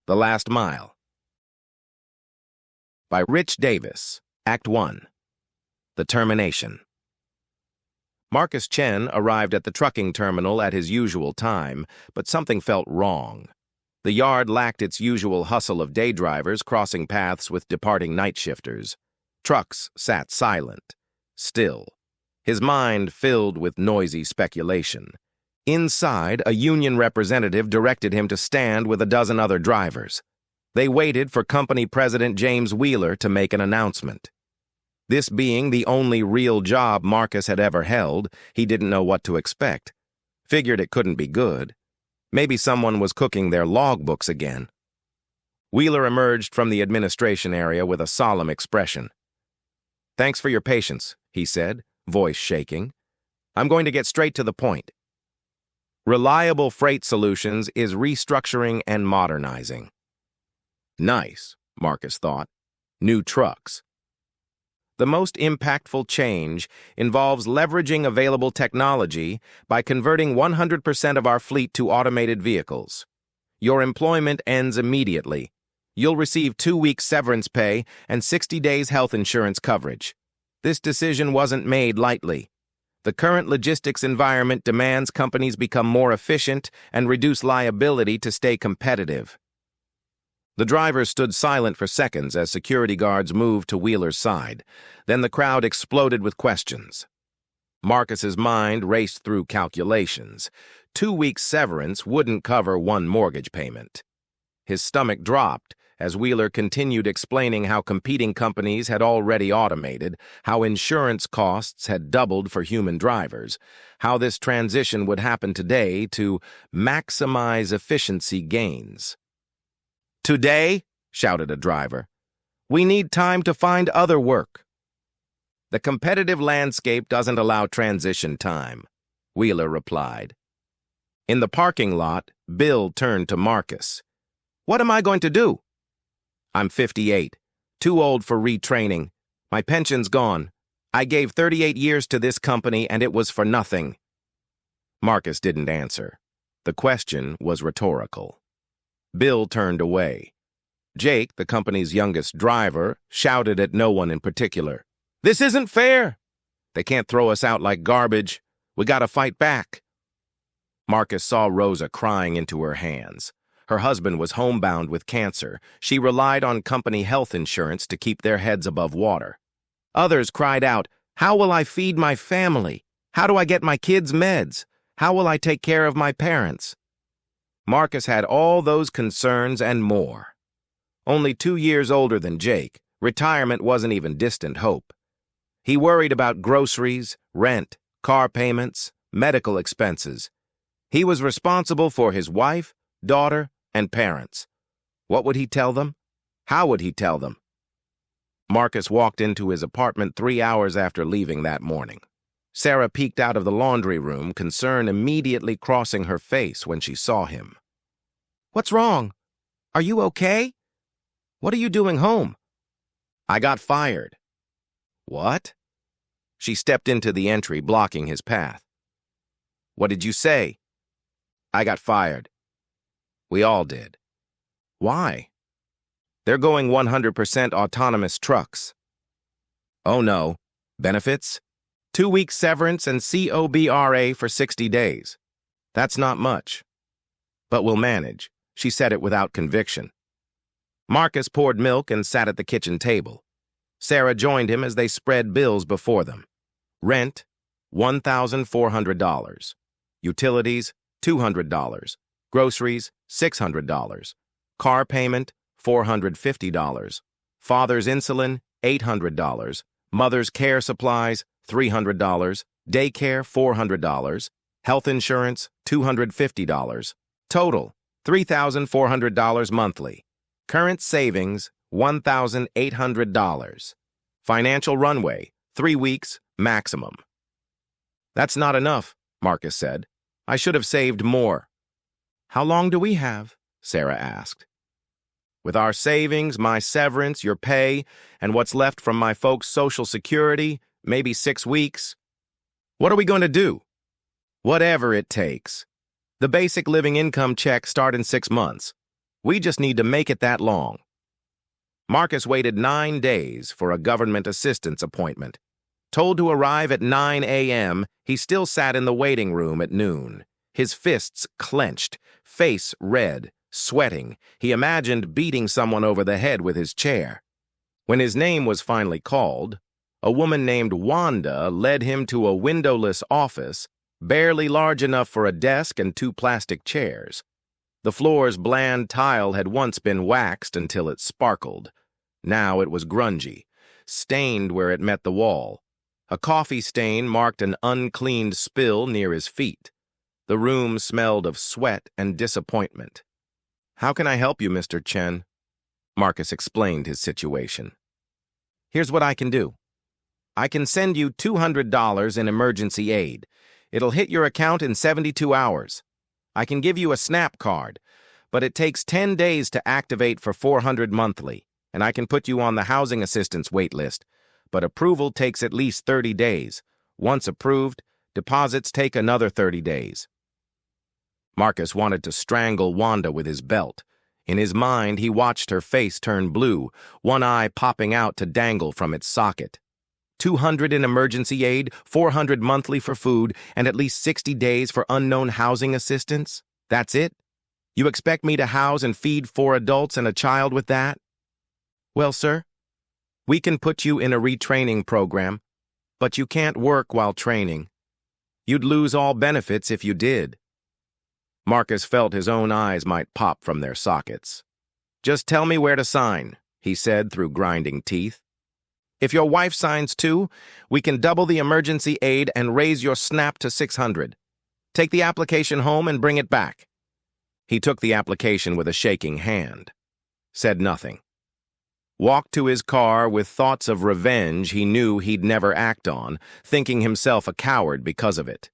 The Last Mile. By Ritch Davis, Act 1. The Termination. Marcus Chen arrived at the trucking terminal at his usual time, but something felt wrong. The yard lacked its usual hustle of day drivers crossing paths with departing night shifters. Trucks sat silent, still, his mind filled with noisy speculation. Inside, a union representative directed him to stand with a dozen other drivers. They waited for company president James Wheeler to make an announcement. This being the only real job Marcus had ever held, he didn't know what to expect. Figured it couldn't be good. Maybe someone was cooking their logbooks again. Wheeler emerged from the administration area with a solemn expression. "Thanks for your patience," he said, voice shaking. "I'm going to get straight to the point. Reliable Freight Solutions is restructuring and modernizing." Nice, Marcus thought. New trucks. The most impactful change involves leveraging available technology by converting 100% of our fleet to automated vehicles. Your employment ends immediately. You'll receive 2 weeks severance pay and 60 days health insurance coverage. This decision wasn't made lightly. The current logistics environment demands companies become more efficient and reduce liability to stay competitive. The drivers stood silent for seconds as security guards moved to Wheeler's side. Then the crowd exploded with questions. Marcus's mind raced through calculations. 2 weeks severance wouldn't cover one mortgage payment. His stomach dropped as Wheeler continued explaining how competing companies had already automated, how insurance costs had doubled for human drivers, how this transition would happen today to maximize efficiency gains. "Today," shouted a driver, "we need time to find other work." "The competitive landscape doesn't allow transition time," Wheeler replied. In the parking lot, Bill turned to Marcus. "What am I going to do?" "I'm 58, too old for retraining. My pension's gone. I gave 38 years to this company and it was for nothing." Marcus didn't answer. The question was rhetorical. Bill turned away. Jake, the company's youngest driver, shouted at no one in particular. "This isn't fair! They can't throw us out like garbage. We gotta fight back." Marcus saw Rosa crying into her hands. Her husband was homebound with cancer. She relied on company health insurance to keep their heads above water. Others cried out, "How will I feed my family? How do I get my kids' meds? How will I take care of my parents?" Marcus had all those concerns and more. Only 2 years older than Jake, retirement wasn't even distant hope. He worried about groceries, rent, car payments, medical expenses. He was responsible for his wife, daughter, and parents. What would he tell them? How would he tell them? Marcus walked into his apartment 3 hours after leaving that morning. Sarah peeked out of the laundry room, concern immediately crossing her face when she saw him. "What's wrong? Are you okay? What are you doing home?" "I got fired." "What?" She stepped into the entry, blocking his path. "What did you say?" "I got fired." We all did. "Why?" "They're going 100% autonomous trucks." "Oh no. Benefits?" 2 weeks severance and COBRA for 60 days. That's not much. But we'll manage. She said it without conviction. Marcus poured milk and sat at the kitchen table. Sarah joined him as they spread bills before them. Rent, $1,400. Utilities, $200. Groceries, $600. Car payment, $450. Father's insulin, $800. Mother's care supplies, $300. Daycare, $400. Health insurance, $250. Total, $3,400 monthly. Current savings, $1,800. Financial runway, 3 weeks maximum. "That's not enough," Marcus said. "I should have saved more." "How long do we have?" Sarah asked. "With our savings, my severance, your pay, and what's left from my folks' Social Security, maybe 6 weeks. What are we going to do?" "Whatever it takes. The basic living income checks start in 6 months. We just need to make it that long. Marcus waited 9 days for a government assistance appointment. Told to arrive at 9 a.m., he still sat in the waiting room at noon. His fists clenched, face red, sweating. He imagined beating someone over the head with his chair. When his name was finally called, a woman named Wanda led him to a windowless office, barely large enough for a desk and 2 plastic chairs. The floor's bland tile had once been waxed until it sparkled. Now it was grungy, stained where it met the wall. A coffee stain marked an uncleaned spill near his feet. The room smelled of sweat and disappointment. "How can I help you, Mr. Chen?" Marcus explained his situation. "Here's what I can do. I can send you $200 in emergency aid. It'll hit your account in 72 hours. I can give you a SNAP card, but it takes 10 days to activate for $400 monthly, and I can put you on the housing assistance wait list, but approval takes at least 30 days. Once approved, deposits take another 30 days. Marcus wanted to strangle Wanda with his belt. In his mind, he watched her face turn blue, one eye popping out to dangle from its socket. 200 in emergency aid, 400 monthly for food, and at least 60 days for unknown housing assistance? That's it? You expect me to house and feed 4 adults and a child with that? Well, sir, we can put you in a retraining program, but you can't work while training. You'd lose all benefits if you did. Marcus felt his own eyes might pop from their sockets. "Just tell me where to sign," he said through grinding teeth. "If your wife signs too, we can double the emergency aid and raise your SNAP to 600. Take the application home and bring it back." He took the application with a shaking hand, said nothing. Walked to his car with thoughts of revenge he knew he'd never act on, thinking himself a coward because of it.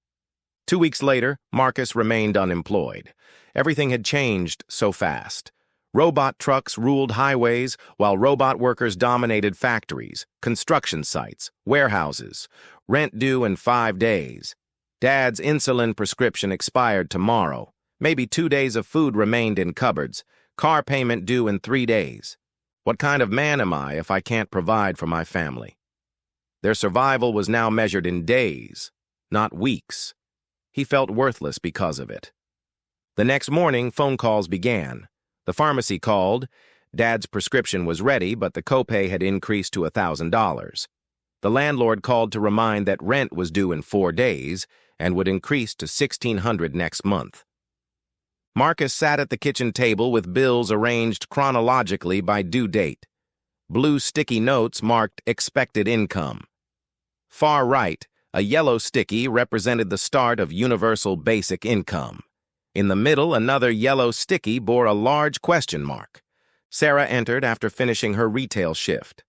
2 weeks later, Marcus remained unemployed. Everything had changed so fast. Robot trucks ruled highways, while robot workers dominated factories, construction sites, warehouses. Rent due in 5 days. Dad's insulin prescription expired tomorrow. Maybe 2 days of food remained in cupboards. Car payment due in 3 days. What kind of man am I if I can't provide for my family? Their survival was now measured in days, not weeks. He felt worthless because of it. The next morning, phone calls began. The pharmacy called. Dad's prescription was ready, but the copay had increased to $1,000. The landlord called to remind that rent was due in 4 days and would increase to $1,600 next month. Marcus sat at the kitchen table with bills arranged chronologically by due date. Blue sticky notes marked expected income. Far right, a yellow sticky represented the start of universal basic income. In the middle, another yellow sticky bore a large question mark. Sarah entered after finishing her retail shift.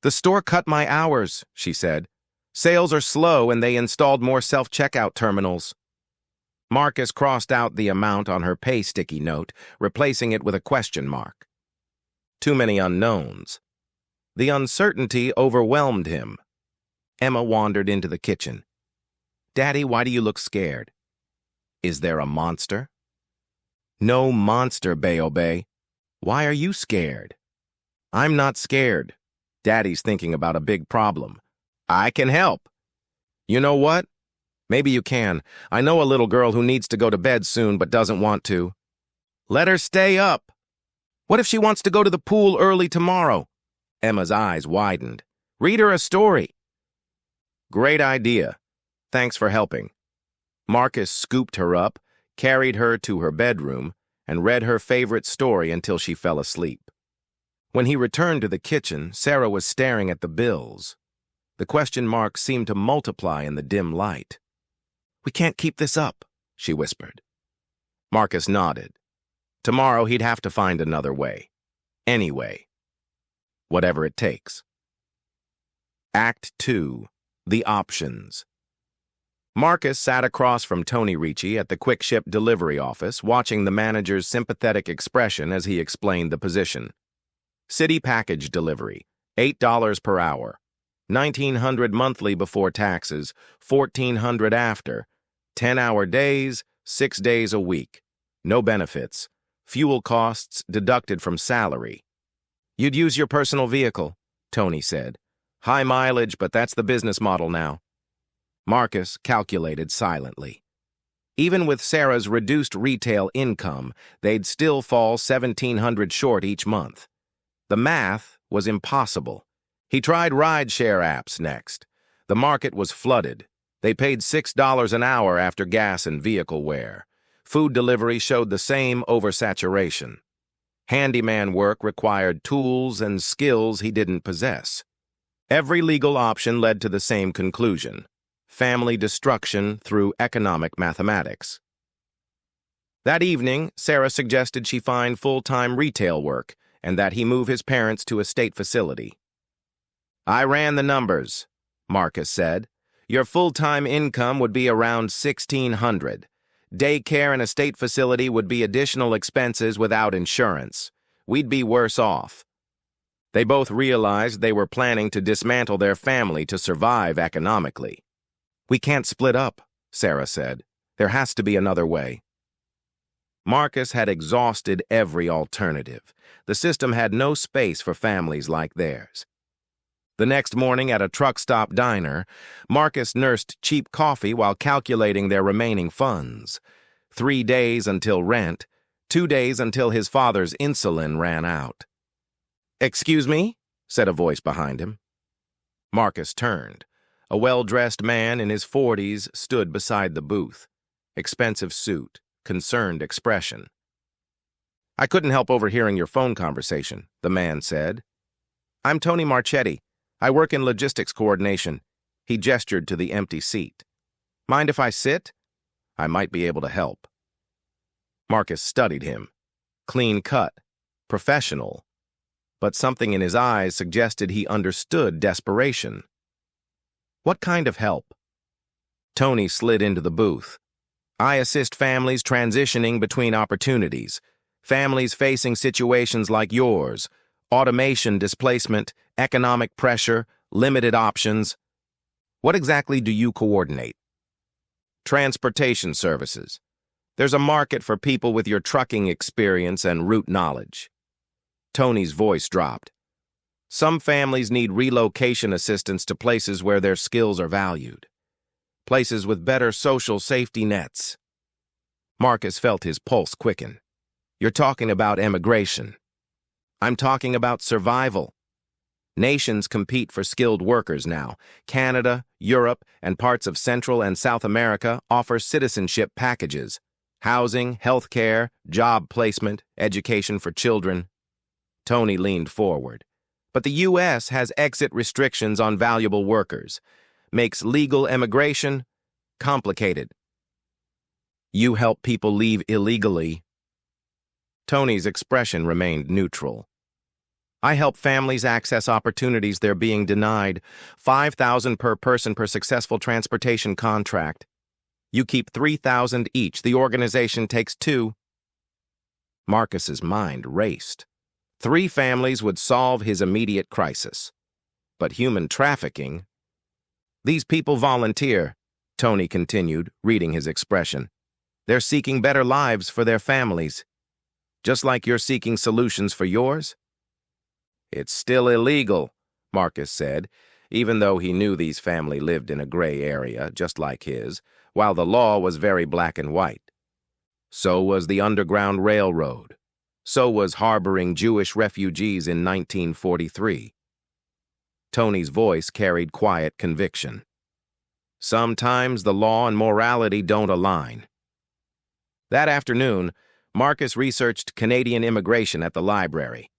"The store cut my hours," she said. "Sales are slow and they installed more self-checkout terminals." Marcus crossed out the amount on her pay sticky note, replacing it with a question mark. Too many unknowns. The uncertainty overwhelmed him. Emma wandered into the kitchen. "Daddy, why do you look scared? Is there a monster?" "No monster, Baobei. Why are you scared?" "I'm not scared. Daddy's thinking about a big problem. I can help." "You know what? Maybe you can. I know a little girl who needs to go to bed soon but doesn't want to." "Let her stay up." "What if she wants to go to the pool early tomorrow?" Emma's eyes widened. "Read her a story." "Great idea. Thanks for helping." Marcus scooped her up, carried her to her bedroom, and read her favorite story until she fell asleep. When he returned to the kitchen, Sarah was staring at the bills. The question marks seemed to multiply in the dim light. "We can't keep this up," she whispered. Marcus nodded. Tomorrow he'd have to find another way. Any way. Whatever it takes. Act 2. The Options. Marcus sat across from Tony Ricci at the quick ship delivery office, watching the manager's sympathetic expression as he explained the position. City package delivery, $8 per hour, $1,900 monthly before taxes, $1,400 after, 10-hour days, 6 days a week, no benefits, fuel costs deducted from salary. You'd use your personal vehicle, Tony said. High mileage, but that's the business model now. Marcus calculated silently. Even with Sarah's reduced retail income, they'd still fall $1,700 short each month. The math was impossible. He tried ride-share apps next. The market was flooded. They paid $6 an hour after gas and vehicle wear. Food delivery showed the same oversaturation. Handyman work required tools and skills he didn't possess. Every legal option led to the same conclusion: family destruction through economic mathematics. That evening, Sarah suggested she find full-time retail work and that he move his parents to a state facility. I ran the numbers, Marcus said. Your full-time income would be around $1,600. Daycare in a state facility would be additional expenses without insurance. We'd be worse off. They both realized they were planning to dismantle their family to survive economically. We can't split up, Sarah said. There has to be another way. Marcus had exhausted every alternative. The system had no space for families like theirs. The next morning at a truck stop diner, Marcus nursed cheap coffee while calculating their remaining funds. 3 days until rent, 2 days until his father's insulin ran out. Excuse me? Said a voice behind him. Marcus turned. A well-dressed man in his 40s stood beside the booth. Expensive suit, concerned expression. I couldn't help overhearing your phone conversation, the man said. I'm Tony Marchetti. I work in logistics coordination. He gestured to the empty seat. Mind if I sit? I might be able to help. Marcus studied him. Clean cut, professional. But something in his eyes suggested he understood desperation. What kind of help? Tony slid into the booth. I assist families transitioning between opportunities. Families facing situations like yours. Automation, displacement, economic pressure, limited options. What exactly do you coordinate? Transportation services. There's a market for people with your trucking experience and route knowledge. Tony's voice dropped. Some families need relocation assistance to places where their skills are valued. Places with better social safety nets. Marcus felt his pulse quicken. You're talking about emigration. I'm talking about survival. Nations compete for skilled workers now. Canada, Europe, and parts of Central and South America offer citizenship packages. Housing, health care, job placement, education for children. Tony leaned forward. But the U.S. has exit restrictions on valuable workers. Makes legal emigration complicated. You help people leave illegally. Tony's expression remained neutral. I help families access opportunities they're being denied. $5,000 per person per successful transportation contract. You keep $3,000 each. The organization takes $2,000. Marcus's mind raced. 3 families would solve his immediate crisis. But human trafficking? These people volunteer, Tony continued, reading his expression. They're seeking better lives for their families. Just like you're seeking solutions for yours? It's still illegal, Marcus said, even though he knew these families lived in a gray area, just like his, while the law was very black and white. So was the Underground Railroad. So was harboring Jewish refugees in 1943. Tony's voice carried quiet conviction. Sometimes the law and morality don't align. That afternoon, Marcus researched Canadian immigration at the library.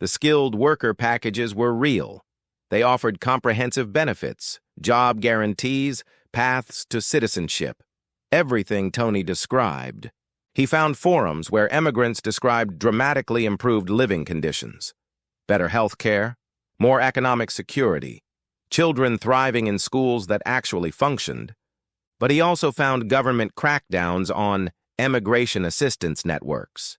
The skilled worker packages were real. They offered comprehensive benefits, job guarantees, paths to citizenship. Everything Tony described. He found forums where immigrants described dramatically improved living conditions, better health care, more economic security, children thriving in schools that actually functioned. But he also found government crackdowns on emigration assistance networks,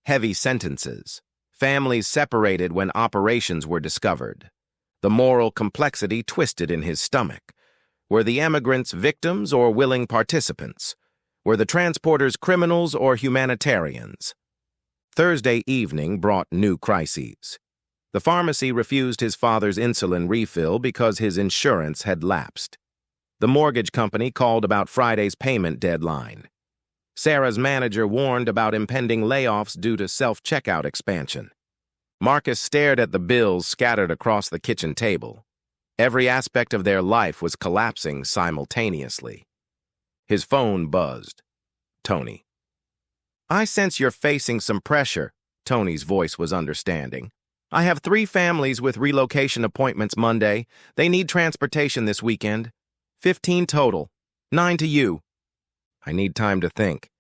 heavy sentences, families separated when operations were discovered. The moral complexity twisted in his stomach. Were the emigrants victims or willing participants? Were the transporters criminals or humanitarians? Thursday evening brought new crises. The pharmacy refused his father's insulin refill because his insurance had lapsed. The mortgage company called about Friday's payment deadline. Sarah's manager warned about impending layoffs due to self-checkout expansion. Marcus stared at the bills scattered across the kitchen table. Every aspect of their life was collapsing simultaneously. His phone buzzed. Tony. "I sense you're facing some pressure," Tony's voice was understanding. "I have 3 families with relocation appointments Monday. They need transportation this weekend. 15 total. 9 to you." "I need time to think."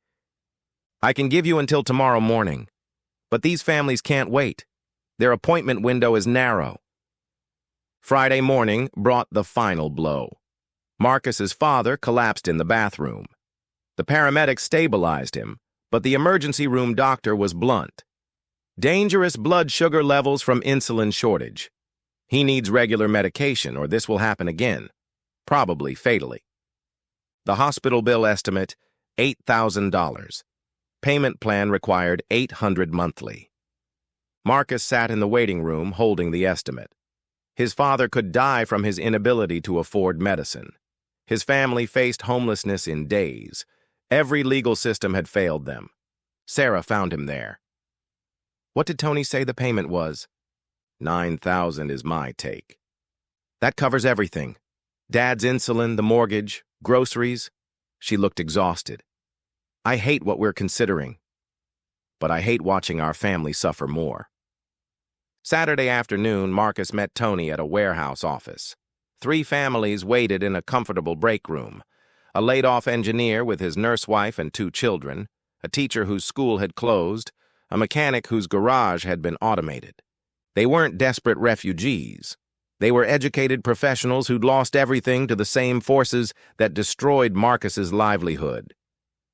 "I can give you until tomorrow morning. But these families can't wait. Their appointment window is narrow." Friday morning brought the final blow. Marcus's father collapsed in the bathroom. The paramedics stabilized him, but the emergency room doctor was blunt. Dangerous blood sugar levels from insulin shortage. He needs regular medication or this will happen again, probably fatally. The hospital bill estimate, $8,000. Payment plan required $800 monthly. Marcus sat in the waiting room holding the estimate. His father could die from his inability to afford medicine. His family faced homelessness in days. Every legal system had failed them. Sarah found him there. "What did Tony say the payment was?" "9,000 is my take." "That covers everything. Dad's insulin, the mortgage, groceries." She looked exhausted. "I hate what we're considering. But I hate watching our family suffer more." Saturday afternoon, Marcus met Tony at a warehouse office. 3 families waited in a comfortable break room. A laid-off engineer with his nurse wife and 2 children, a teacher whose school had closed, a mechanic whose garage had been automated. They weren't desperate refugees. They were educated professionals who'd lost everything to the same forces that destroyed Marcus's livelihood.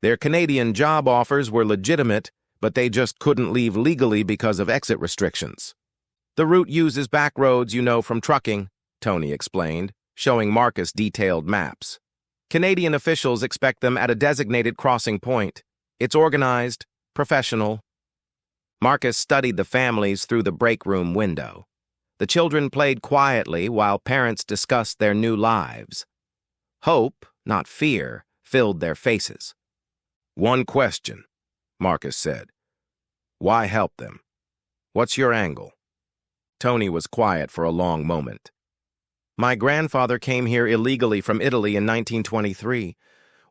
Their Canadian job offers were legitimate, but they just couldn't leave legally because of exit restrictions. "The route uses back roads you know from trucking," Tony explained, showing Marcus detailed maps. "Canadian officials expect them at a designated crossing point. It's organized, professional." Marcus studied the families through the break room window. The children played quietly while parents discussed their new lives. Hope, not fear, filled their faces. "One question," Marcus said. "Why help them? What's your angle?" Tony was quiet for a long moment. "My grandfather came here illegally from Italy in 1923,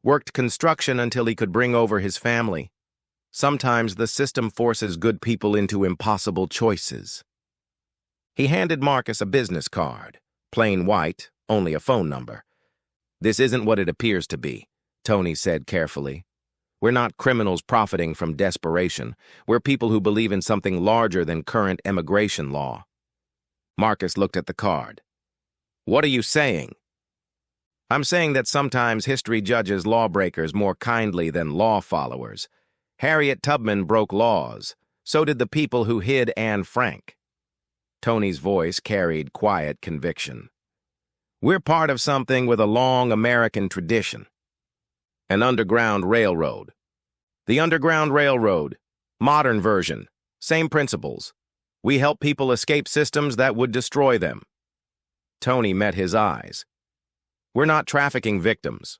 worked construction until he could bring over his family. Sometimes the system forces good people into impossible choices." He handed Marcus a business card, plain white, only a phone number. "This isn't what it appears to be," Tony said carefully. "We're not criminals profiting from desperation. We're people who believe in something larger than current immigration law." Marcus looked at the card. "What are you saying?" "I'm saying that sometimes history judges lawbreakers more kindly than law followers. Harriet Tubman broke laws. So did the people who hid Anne Frank." Tony's voice carried quiet conviction. "We're part of something with a long American tradition. An underground railroad. The Underground Railroad. Modern version. Same principles. We help people escape systems that would destroy them." Tony met his eyes. "We're not trafficking victims.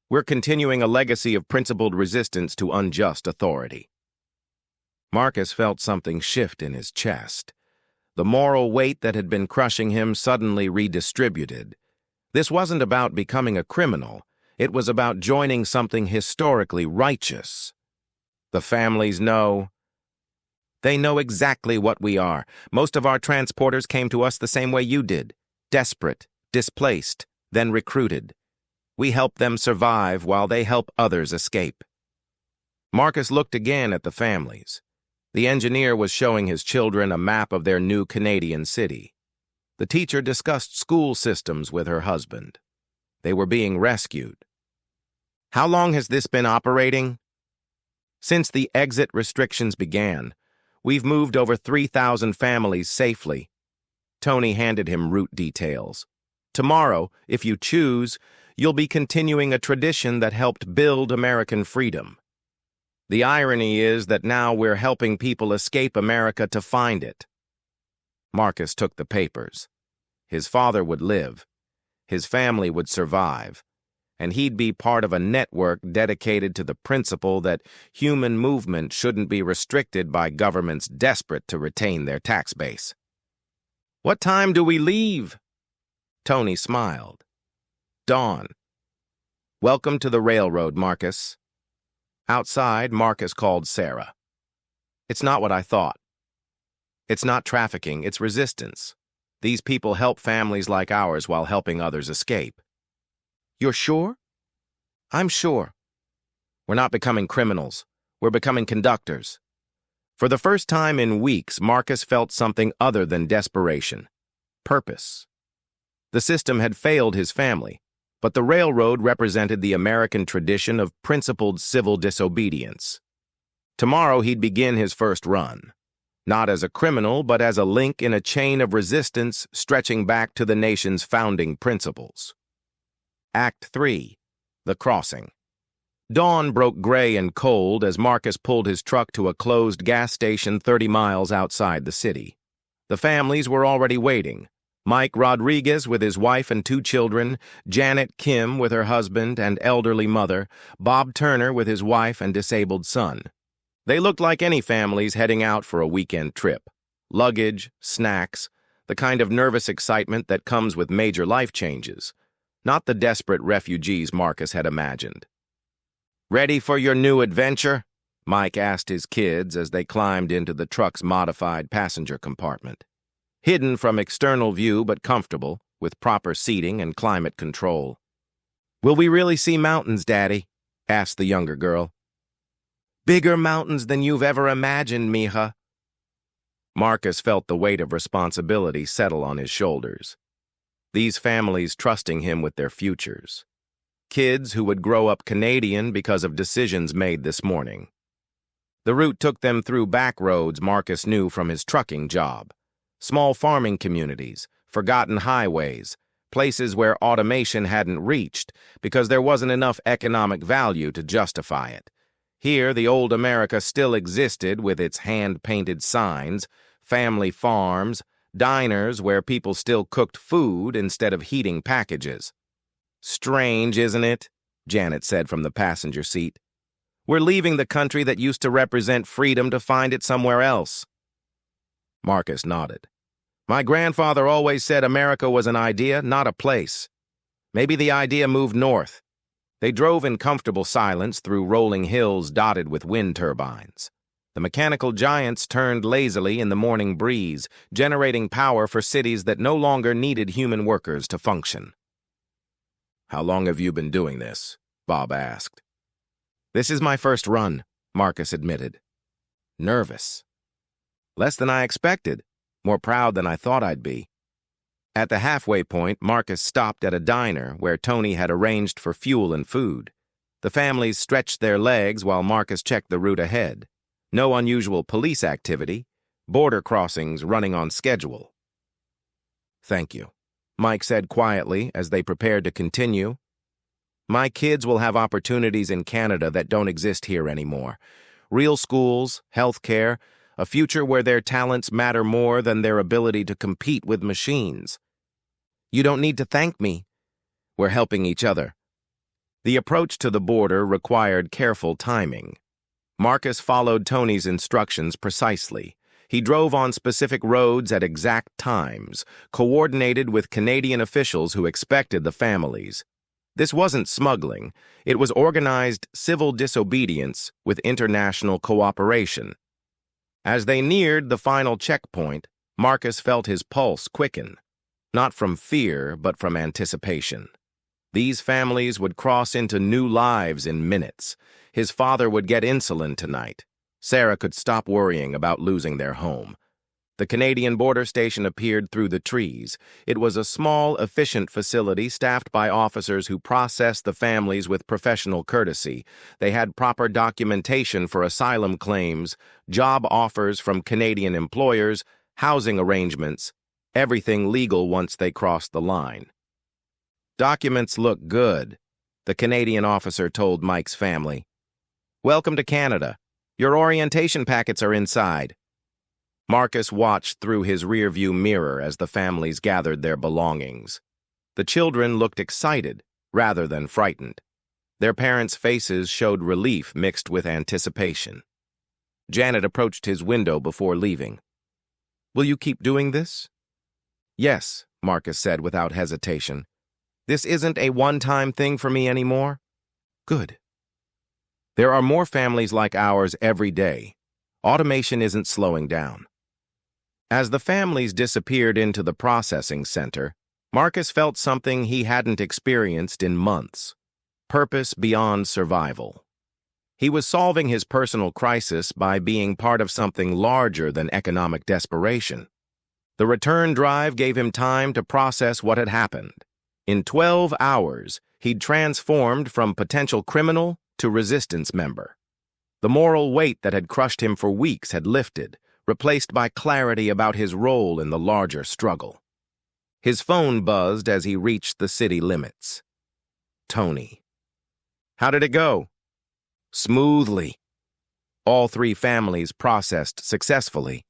We're continuing a legacy of principled resistance to unjust authority." Marcus felt something shift in his chest. The moral weight that had been crushing him suddenly redistributed. This wasn't about becoming a criminal. It was about joining something historically righteous. "The families know." "They know exactly what we are. Most of our transporters came to us the same way you did. Desperate, displaced, then recruited. We help them survive while they help others escape." Marcus looked again at the families. The engineer was showing his children a map of their new Canadian city. The teacher discussed school systems with her husband. They were being rescued. "How long has this been operating?" "Since the exit restrictions began. We've moved over 3,000 families safely." Tony handed him route details. "Tomorrow, if you choose, you'll be continuing a tradition that helped build American freedom." The irony is that now we're helping people escape America to find it. Marcus took the papers. His father would live, his family would survive, and he'd be part of a network dedicated to the principle that human movement shouldn't be restricted by governments desperate to retain their tax base. "What time do we leave?" Tony smiled. "Dawn. Welcome to the railroad, Marcus." Outside, Marcus called Sarah. "It's not what I thought. It's not trafficking, it's resistance. These people help families like ours while helping others escape." "You're sure?" "I'm sure. We're not becoming criminals. We're becoming conductors." For the first time in weeks, Marcus felt something other than desperation. Purpose. The system had failed his family, but the railroad represented the American tradition of principled civil disobedience. Tomorrow he'd begin his first run, not as a criminal, but as a link in a chain of resistance stretching back to the nation's founding principles. Act 3. The Crossing. Dawn broke gray and cold as Marcus pulled his truck to a closed gas station 30 miles outside the city. The families were already waiting. Mike Rodriguez with his wife and 2 children, Janet Kim with her husband and elderly mother, Bob Turner with his wife and disabled son. They looked like any families heading out for a weekend trip. Luggage, snacks, the kind of nervous excitement that comes with major life changes. Not the desperate refugees Marcus had imagined. "Ready for your new adventure?" Mike asked his kids as they climbed into the truck's modified passenger compartment. Hidden from external view but comfortable, with proper seating and climate control. "Will we really see mountains, Daddy?" asked the younger girl. "Bigger mountains than you've ever imagined, mija." Marcus felt the weight of responsibility settle on his shoulders. These families trusting him with their futures. Kids who would grow up Canadian because of decisions made this morning. The route took them through back roads Marcus knew from his trucking job. Small farming communities, forgotten highways, places where automation hadn't reached because there wasn't enough economic value to justify it. Here, the old America still existed with its hand-painted signs, family farms, diners where people still cooked food instead of heating packages. "Strange, isn't it?" Janet said from the passenger seat. "We're leaving the country that used to represent freedom to find it somewhere else." Marcus nodded. "My grandfather always said America was an idea, not a place. Maybe the idea moved north." They drove in comfortable silence through rolling hills dotted with wind turbines. The mechanical giants turned lazily in the morning breeze, generating power for cities that no longer needed human workers to function. "How long have you been doing this?" Bob asked. "This is my first run," Marcus admitted. Nervous. "Less than I expected. More proud than I thought I'd be." At the halfway point, Marcus stopped at a diner where Tony had arranged for fuel and food. The families stretched their legs while Marcus checked the route ahead. No unusual police activity, border crossings running on schedule. "Thank you," Mike said quietly as they prepared to continue. "My kids will have opportunities in Canada that don't exist here anymore. Real schools, health care, a future where their talents matter more than their ability to compete with machines." "You don't need to thank me. We're helping each other." The approach to the border required careful timing. Marcus followed Tony's instructions precisely. He drove on specific roads at exact times, coordinated with Canadian officials who expected the families. This wasn't smuggling. It was organized civil disobedience with international cooperation. As they neared the final checkpoint, Marcus felt his pulse quicken, not from fear, but from anticipation. These families would cross into new lives in minutes. His father would get insulin tonight. Sarah could stop worrying about losing their home. The Canadian border station appeared through the trees. It was a small, efficient facility staffed by officers who processed the families with professional courtesy. They had proper documentation for asylum claims, job offers from Canadian employers, housing arrangements, everything legal once they crossed the line. "Documents look good," the Canadian officer told Mike's family. "Welcome to Canada. Your orientation packets are inside. Marcus watched through his rearview mirror as the families gathered their belongings. The children looked excited rather than frightened. Their parents' faces showed relief mixed with anticipation. Janet approached his window before leaving. "Will you keep doing this?" "Yes," Marcus said without hesitation. "This isn't a one-time thing for me anymore." "Good." There are more families like ours every day. Automation isn't slowing down. As the families disappeared into the processing center, Marcus felt something he hadn't experienced in months: purpose beyond survival. He was solving his personal crisis by being part of something larger than economic desperation. The return drive gave him time to process what had happened. In 12 hours, he'd transformed from potential criminal to resistance member. The moral weight that had crushed him for weeks had lifted, replaced by clarity about his role in the larger struggle. His phone buzzed as he reached the city limits. Tony. "How did it go?" "Smoothly. All 3 families processed successfully."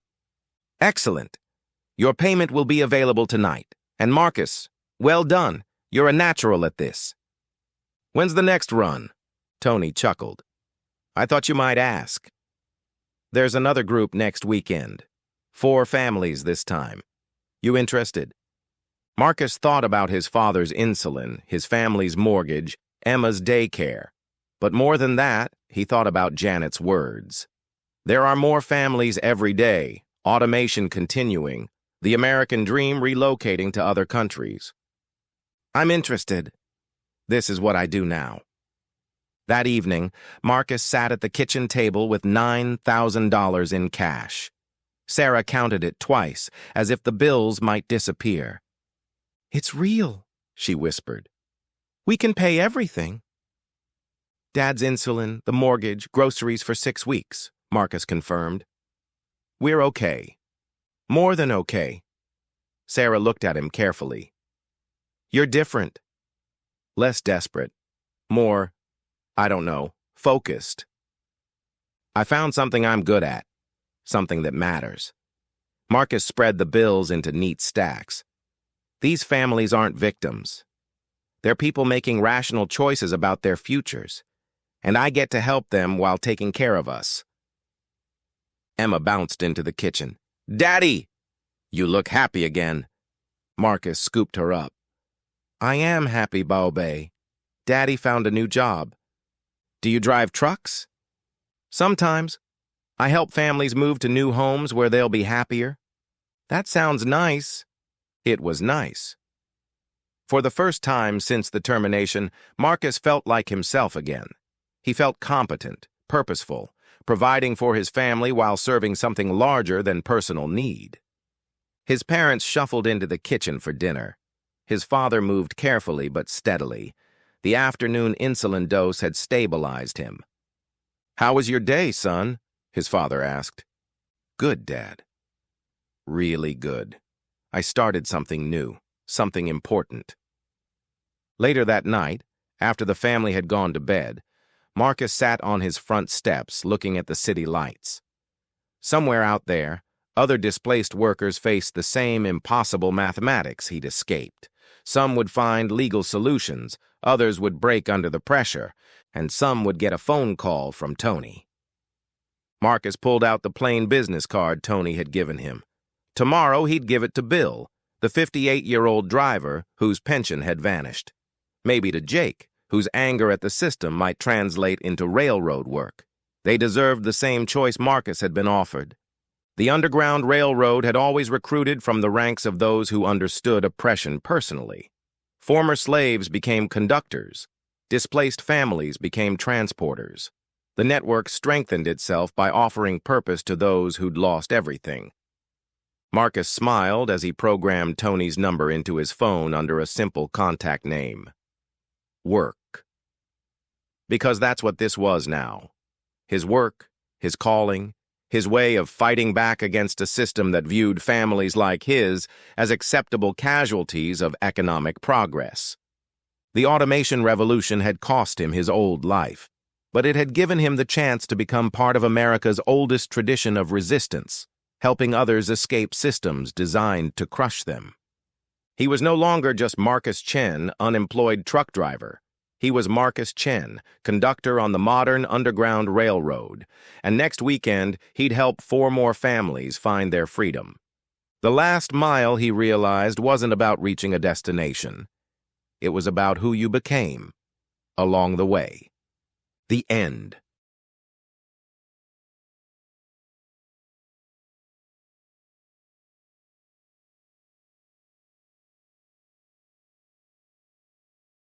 "Excellent. Your payment will be available tonight. And Marcus, well done. You're a natural at this." "When's the next run?" Tony chuckled. "I thought you might ask." "There's another group next weekend. 4 families this time. You interested?" Marcus thought about his father's insulin, his family's mortgage, Emma's daycare. But more than that, he thought about Janet's words. There are more families every day, automation continuing, the American dream relocating to other countries. "I'm interested. This is what I do now." That evening, Marcus sat at the kitchen table with $9,000 in cash. Sarah counted it twice, as if the bills might disappear. "It's real," she whispered. "We can pay everything." "Dad's insulin, the mortgage, groceries for 6 weeks," Marcus confirmed. "We're okay. More than okay." Sarah looked at him carefully. "You're different. Less desperate. More, I don't know, focused." "I found something I'm good at. Something that matters." Marcus spread the bills into neat stacks. "These families aren't victims. They're people making rational choices about their futures, and I get to help them while taking care of us." Emma bounced into the kitchen. "Daddy! You look happy again." Marcus scooped her up. "I am happy, Baobei. Daddy found a new job." "Do you drive trucks?" "Sometimes. I help families move to new homes where they'll be happier." "That sounds nice." It was nice. For the first time since the termination, Marcus felt like himself again. He felt competent, purposeful, providing for his family while serving something larger than personal need. His parents shuffled into the kitchen for dinner. His father moved carefully but steadily. The afternoon insulin dose had stabilized him. "How was your day, son?" his father asked. "Good, Dad. Really good. I started something new, something important." Later that night, after the family had gone to bed, Marcus sat on his front steps looking at the city lights. Somewhere out there, other displaced workers faced the same impossible mathematics he'd escaped. Some would find legal solutions, others would break under the pressure, and some would get a phone call from Tony. Marcus pulled out the plain business card Tony had given him. Tomorrow he'd give it to Bill, the 58-year-old driver whose pension had vanished. Maybe to Jake, whose anger at the system might translate into railroad work. They deserved the same choice Marcus had been offered. The Underground Railroad had always recruited from the ranks of those who understood oppression personally. Former slaves became conductors. Displaced families became transporters. The network strengthened itself by offering purpose to those who'd lost everything. Marcus smiled as he programmed Tony's number into his phone under a simple contact name. Work. Because that's what this was now. His work, his calling, his way of fighting back against a system that viewed families like his as acceptable casualties of economic progress. The automation revolution had cost him his old life. but it had given him the chance to become part of America's oldest tradition of resistance, helping others escape systems designed to crush them. He was no longer just Marcus Chen, unemployed truck driver. He was Marcus Chen, conductor on the modern Underground Railroad, and next weekend he'd help 4 more families find their freedom. The last mile, he realized, wasn't about reaching a destination. It was about who you became along the way. The end.